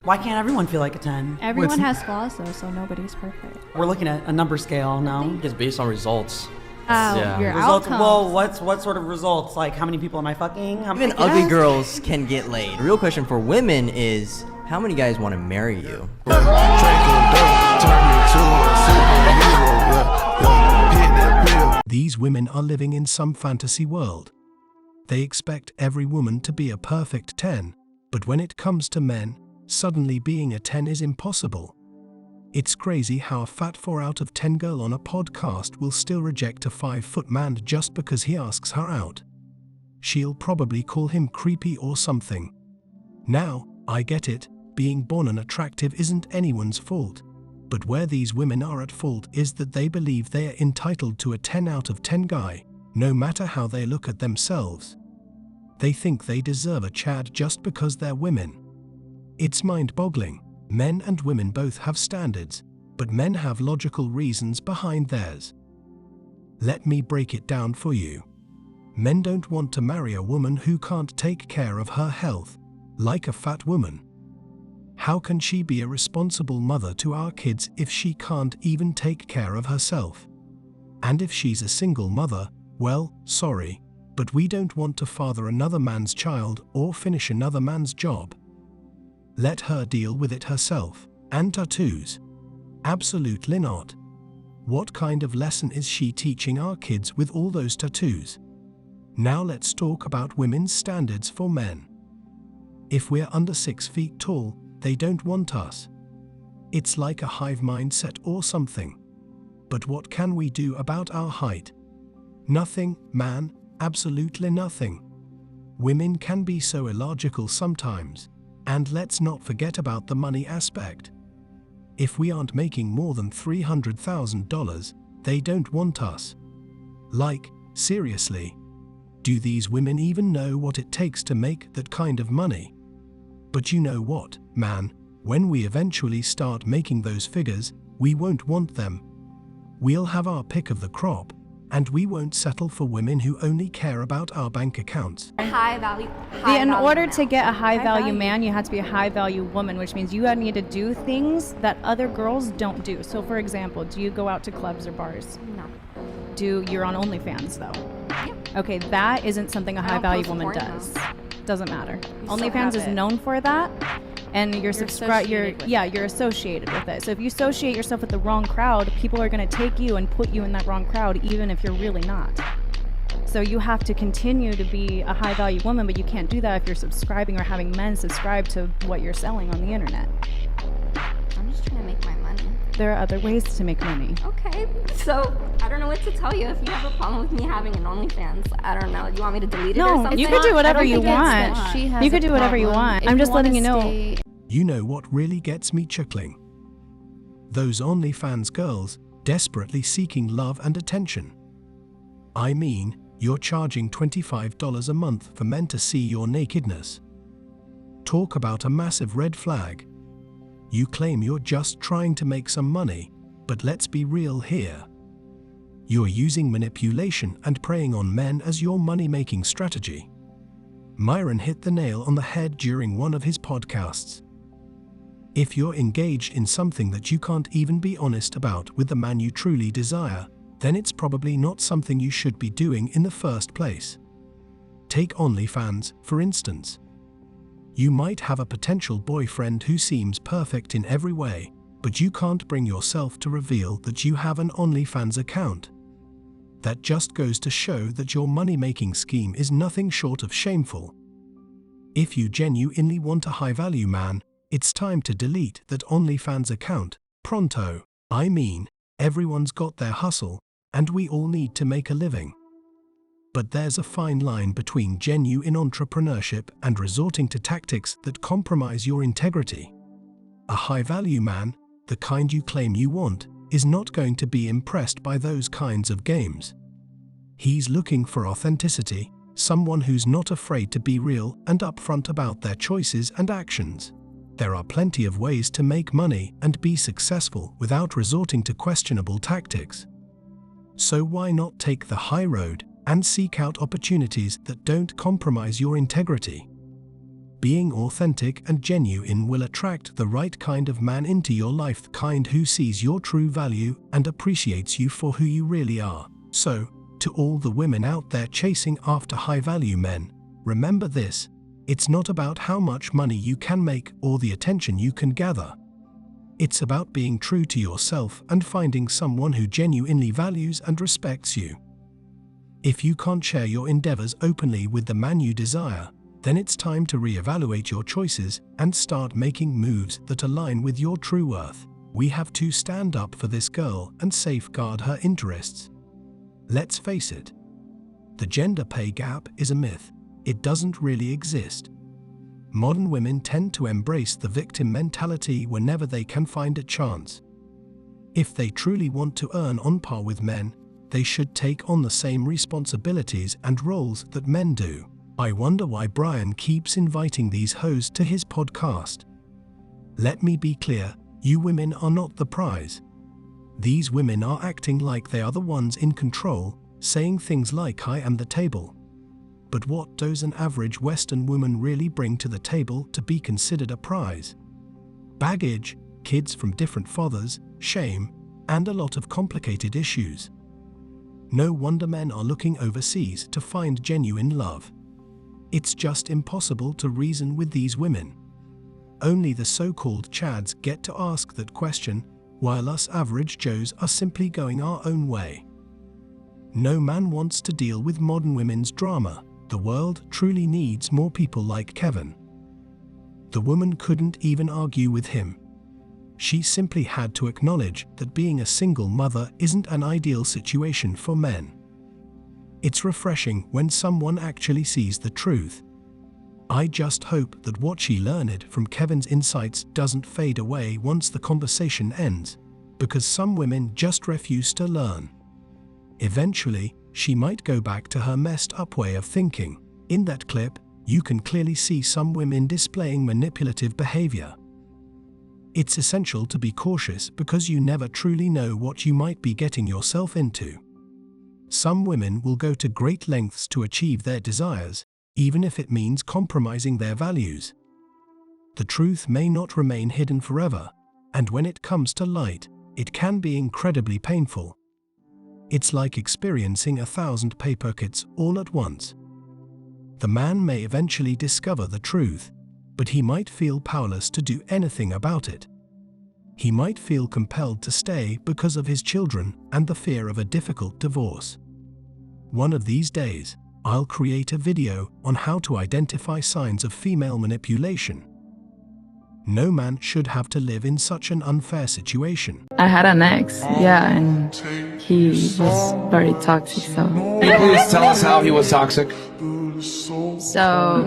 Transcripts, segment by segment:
Why can't everyone feel like a 10? Everyone has flaws though, so nobody's perfect. We're looking at a number scale now. It's based on results. Your Results. outcomes. Well, what sort of results? Like how many people am I fucking? Even ugly girls can get laid. The real question for women is, how many guys want to marry you? These women are living in some fantasy world. They expect every woman to be a perfect 10, but when it comes to men, suddenly being a 10 is impossible. It's crazy how a fat 4 out of 10 girl on a podcast will still reject a 5-foot man just because he asks her out. She'll probably call him creepy or something. Now, I get it, being born unattractive isn't anyone's fault. But where these women are at fault is that they believe they are entitled to a 10 out of 10 guy, no matter how they look at themselves. They think they deserve a Chad just because they're women. It's mind-boggling. Men and women both have standards, but men have logical reasons behind theirs. Let me break it down for you. Men don't want to marry a woman who can't take care of her health, like a fat woman. How can she be a responsible mother to our kids if she can't even take care of herself? And if she's a single mother, well, sorry, but we don't want to father another man's child or finish another man's job. Let her deal with it herself. And tattoos? Absolutely not. What kind of lesson is she teaching our kids with all those tattoos? Now let's talk about women's standards for men. If we're under 6 feet tall, they don't want us. It's like a hive mindset or something. But what can we do about our height? Nothing, man, absolutely nothing. Women can be so illogical sometimes. And let's not forget about the money aspect. If we aren't making more than $300,000, they don't want us. Like, seriously. Do these women even know what it takes to make that kind of money? But you know what, man, when we eventually start making those figures, we won't want them. We'll have our pick of the crop, and we won't settle for women who only care about our bank accounts. High value. In order to get a high value man, you have to be a high value woman, which means you need to do things that other girls don't do. So for example, do you go out to clubs or bars? No. You're on OnlyFans though? Yeah. Okay, that isn't something a high value woman does. Doesn't matter. OnlyFans is known for that. And you're associated with it. So if you associate yourself with the wrong crowd, people are going to take you and put you in that wrong crowd, even if you're really not. So you have to continue to be a high value woman, but you can't do that if you're subscribing or having men subscribe to what you're selling on the internet. I'm just trying to make my money. There are other ways to make money. Okay, so I don't know what to tell you. If you have a problem with me having an OnlyFans, I don't know. Do you want me to delete it or something? You could do whatever you want. You could do whatever you want. I'm just letting you know. You know what really gets me chuckling? Those OnlyFans girls desperately seeking love and attention. I mean, you're charging $25 a month for men to see your nakedness. Talk about a massive red flag. You claim you're just trying to make some money, but let's be real here. You're using manipulation and preying on men as your money-making strategy. Myron hit the nail on the head during one of his podcasts. If you're engaged in something that you can't even be honest about with the man you truly desire, then it's probably not something you should be doing in the first place. Take OnlyFans, for instance. You might have a potential boyfriend who seems perfect in every way, but you can't bring yourself to reveal that you have an OnlyFans account. That just goes to show that your money-making scheme is nothing short of shameful. If you genuinely want a high-value man, it's time to delete that OnlyFans account, pronto. I mean, everyone's got their hustle, and we all need to make a living. But there's a fine line between genuine entrepreneurship and resorting to tactics that compromise your integrity. A high-value man, the kind you claim you want, is not going to be impressed by those kinds of games. He's looking for authenticity, someone who's not afraid to be real and upfront about their choices and actions. There are plenty of ways to make money and be successful without resorting to questionable tactics. So why not take the high road and seek out opportunities that don't compromise your integrity? Being authentic and genuine will attract the right kind of man into your life, the kind who sees your true value and appreciates you for who you really are. So, to all the women out there chasing after high-value men, remember this: it's not about how much money you can make or the attention you can gather. It's about being true to yourself and finding someone who genuinely values and respects you. If you can't share your endeavors openly with the man you desire, then it's time to reevaluate your choices and start making moves that align with your true worth. We have to stand up for this girl and safeguard her interests. Let's face it, the gender pay gap is a myth. It doesn't really exist. Modern women tend to embrace the victim mentality whenever they can find a chance. If they truly want to earn on par with men, they should take on the same responsibilities and roles that men do. I wonder why Brian keeps inviting these hoes to his podcast. Let me be clear, you women are not the prize. These women are acting like they are the ones in control, saying things like "I am the table." But what does an average Western woman really bring to the table to be considered a prize? Baggage, kids from different fathers, shame, and a lot of complicated issues. No wonder men are looking overseas to find genuine love. It's just impossible to reason with these women. Only the so-called Chads get to ask that question, while us average Joes are simply going our own way. No man wants to deal with modern women's drama. The world truly needs more people like Kevin. The woman couldn't even argue with him. She simply had to acknowledge that being a single mother isn't an ideal situation for men. It's refreshing when someone actually sees the truth. I just hope that what she learned from Kevin's insights doesn't fade away once the conversation ends, because some women just refuse to learn. Eventually, she might go back to her messed up way of thinking. In that clip, you can clearly see some women displaying manipulative behavior. It's essential to be cautious because you never truly know what you might be getting yourself into. Some women will go to great lengths to achieve their desires, even if it means compromising their values. The truth may not remain hidden forever, and when it comes to light, it can be incredibly painful. It's like experiencing 1,000 paper cuts all at once. The man may eventually discover the truth, but he might feel powerless to do anything about it. He might feel compelled to stay because of his children and the fear of a difficult divorce. One of these days, I'll create a video on how to identify signs of female manipulation. No man should have to live in such an unfair situation. I had an ex, yeah, and he was very toxic, so. Can you please tell us how he was toxic? So,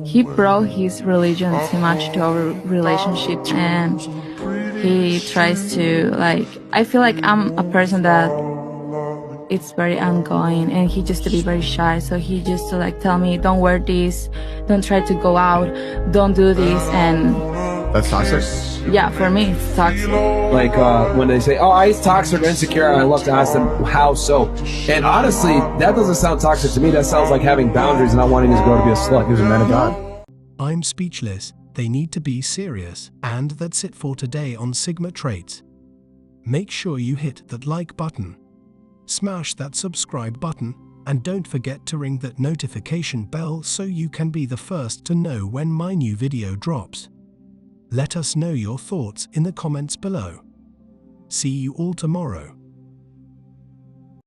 he brought his religion too much to our relationship, and he tries to, like, I feel like I'm a person that it's very ongoing, and he just to be very shy, so he just to like tell me, don't wear this, don't try to go out, don't do this, and That's toxic? yeah, for me it's toxic. Like when they say, oh, he's toxic or insecure, I love to ask them, how so? And honestly, that doesn't sound toxic to me. That sounds like having boundaries and not wanting his girl to be a slut. He was a man of God. I'm speechless. They need to be serious. And that's it for today on Sigma Traits. Make sure you hit that like button, smash that subscribe button, and don't forget to ring that notification bell so you can be the first to know when my new video drops. Let us know your thoughts in the comments below. See you all tomorrow.